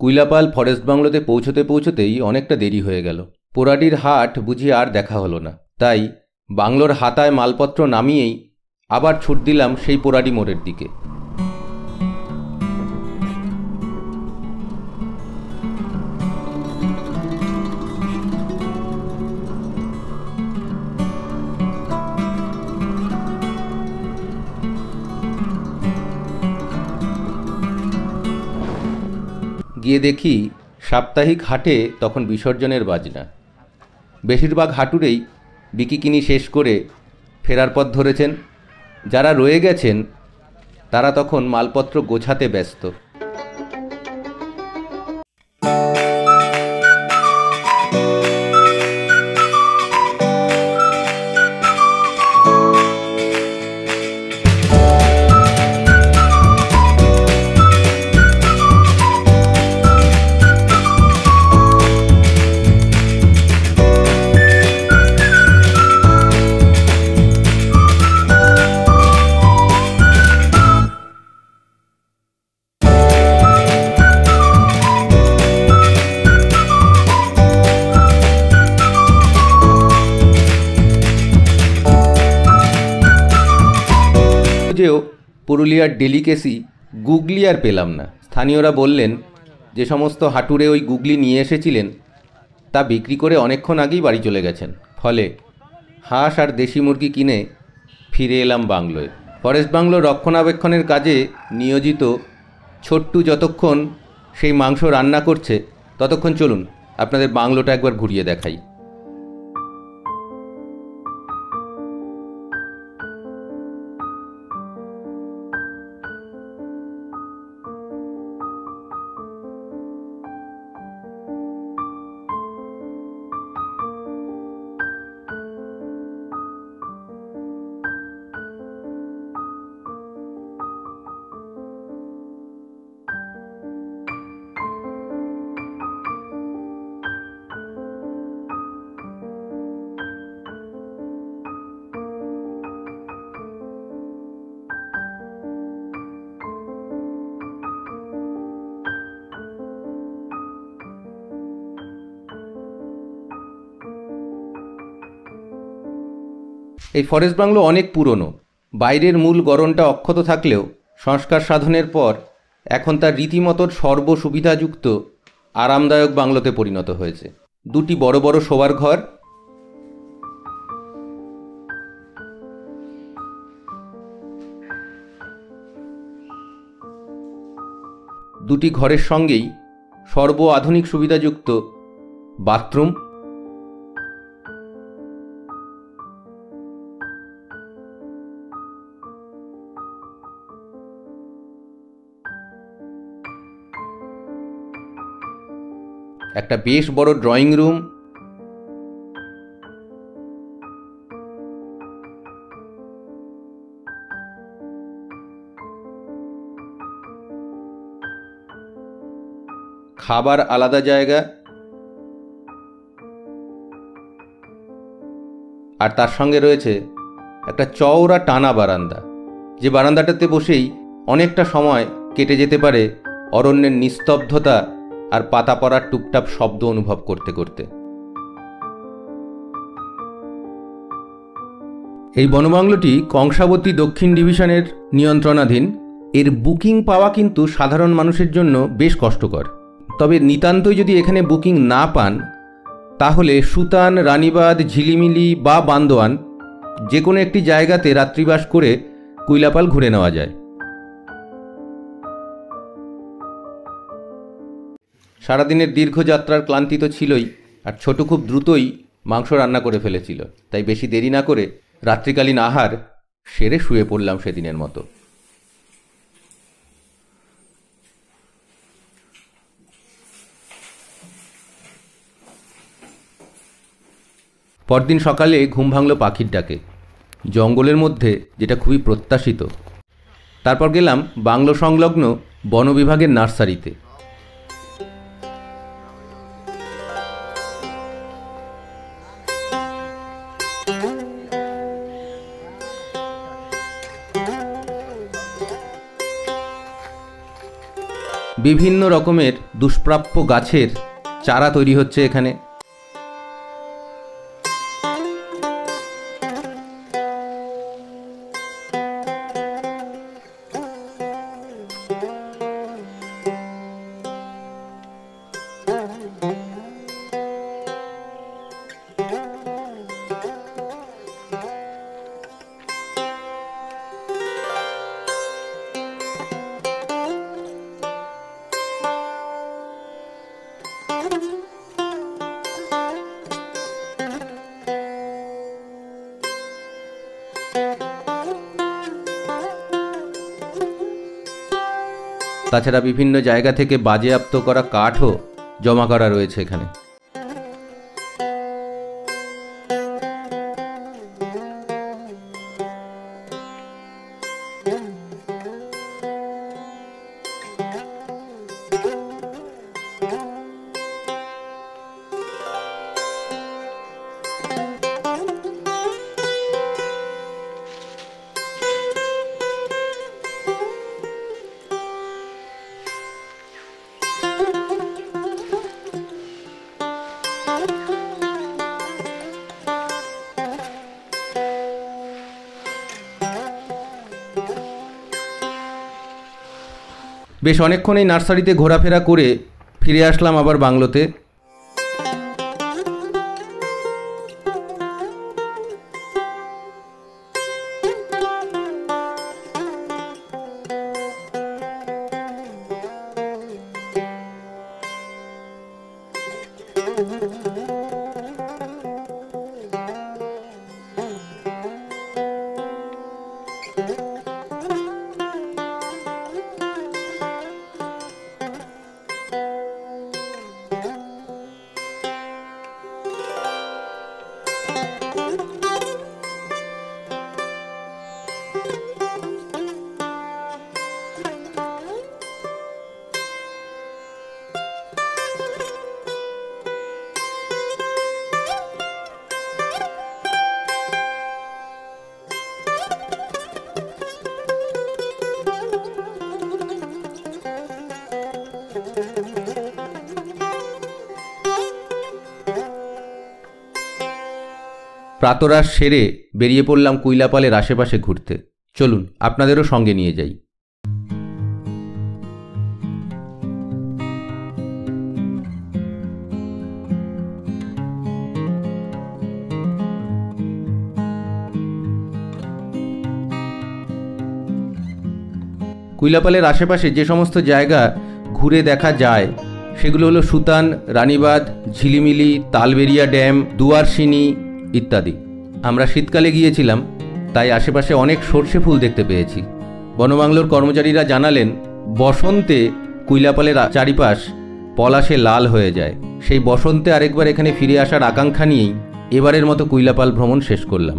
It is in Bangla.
কুইলাপাল ফরেস্ট বাংলোতে পৌঁছতে পৌঁছতেই অনেকটা দেরি হয়ে গেল। পোড়াটির হাট বুঝি আর দেখা হলো না। তাই বাংলোর হাতায় মালপত্র নামিয়েই আবার ছুট দিলাম সেই পোড়াটি মোড়ের দিকে। গিয়ে দেখি সাপ্তাহিক হাটে তখন বিসর্জনের বাজনা। বেশিরভাগ হাটুরেই বিকিকিনি শেষ করে ফেরার পথ ধরেছেন। যারা রয়ে গেছেন তারা তখন মালপত্র গোছাতে ব্যস্ত। যেও পুরুলিয়ার ডেলিকেসি গুগলি আর পেলাম না। স্থানীয়রা বললেন যে সমস্ত হাটুরে ওই গুগলি নিয়ে এসেছিলেন তা বিক্রি করে অনেকক্ষণ আগেই বাড়ি চলে গেছেন। ফলে হাঁস আর দেশি মুরগি কিনে ফিরে এলাম বাংলোয়। ফরেস্ট বাংলো রক্ষণাবেক্ষণের কাজে নিয়োজিত ছোট্টু যতক্ষণ সেই মাংস রান্না করছে ততক্ষণ চলুন আপনাদের বাংলোটা একবার ঘুরিয়ে দেখাই। এই ফরেস্ট বাংলো অনেক পুরনো। বাইরের মূল গড়নটা অক্ষত থাকলেও সংস্কার সাধনের পর এখন তার রীতিমতো সর্বসুবিধাযুক্ত আরামদায়ক বাংলোতে পরিণত হয়েছে। দুটি বড় বড় শোবার ঘর, দুটি ঘরের সঙ্গেই সর্ব আধুনিক সুবিধাযুক্ত বাথরুম, একটা বেশ বড় ড্রয়িং রুম, খাবার আলাদা জায়গা, আর তার সঙ্গে রয়েছে একটা চওড়া টানা বারান্দা, যে বারান্দাটাতে বসেই অনেকটা সময় কেটে যেতে পারে অরণ্যের নিস্তব্ধতা আর পাতা পড়ার টুপটাপ শব্দ অনুভব করতে করতে। এই বনবাংলোটি কংসাবতী দক্ষিণ ডিভিশনের নিয়ন্ত্রণাধীন। এর বুকিং পাওয়া কিন্তু সাধারণ মানুষের জন্য বেশ কষ্টকর। তবে নিতান্তই যদি এখানে বুকিং না পান তাহলে সুতান, রানীবাঁধ, ঝিলিমিলি বা বান্দোয়ান যে কোনো একটি জায়গাতে রাত্রিবাস করে কুইলাপাল ঘুরে নেওয়া যায়। সারাদিনের দীর্ঘ যাত্রার ক্লান্তি তো ছিলই, আর ছোট খুব দ্রুতই মাংস রান্না করে ফেলেছিল। তাই বেশি দেরি না করে রাত্রিকালীন আহার সেরে শুয়ে পড়লাম সেদিনের মতো। পরদিন সকালে ঘুম ভাঙল পাখির ডাকে, জঙ্গলের মধ্যে, যেটা খুবই প্রত্যাশিত। তারপর গেলাম বাংলো সংলগ্ন বন বিভাগের নার্সারিতে। বিভিন্ন রকমের দুষ্প্রাপ্য গাছের চারা তৈরি হচ্ছে এখানে। তাছাড়া বিভিন্ন জায়গা থেকে বাজেয়াপ্ত করা কাঠও জমা করা রয়েছে এখানে। বেশ অনেকক্ষণ এই নার্সারিতে ঘোরাফেরা করে ফিরে আসলাম আবার বাংলোতে। প্রাতরাশ সেরে বেরিয়ে পড়লাম কুইলাপালের আশেপাশে ঘুরতে। চলুন আপনাদেরও সঙ্গে নিয়ে যাই। কুইলাপালের আশেপাশে যে সমস্ত জায়গা ঘুরে দেখা যায় সেগুলো হলো সুতান, রানীবাঁধ, ঝিলিমিলি, তালবেরিয়া ড্যাম, দুয়ারসিনি ইত্যাদি। আমরা শীতকালে গিয়েছিলাম, তাই আশেপাশে অনেক সর্ষে ফুল দেখতে পেয়েছি। বনবাংলোর কর্মচারীরা জানালেন বসন্তে কুইলাপালের চারিপাশ পলাশে লাল হয়ে যায়। সেই বসন্তে আরেকবার এখানে ফিরে আসার আকাঙ্ক্ষা নিয়েই এবারের মতো কুইলাপাল ভ্রমণ শেষ করলাম।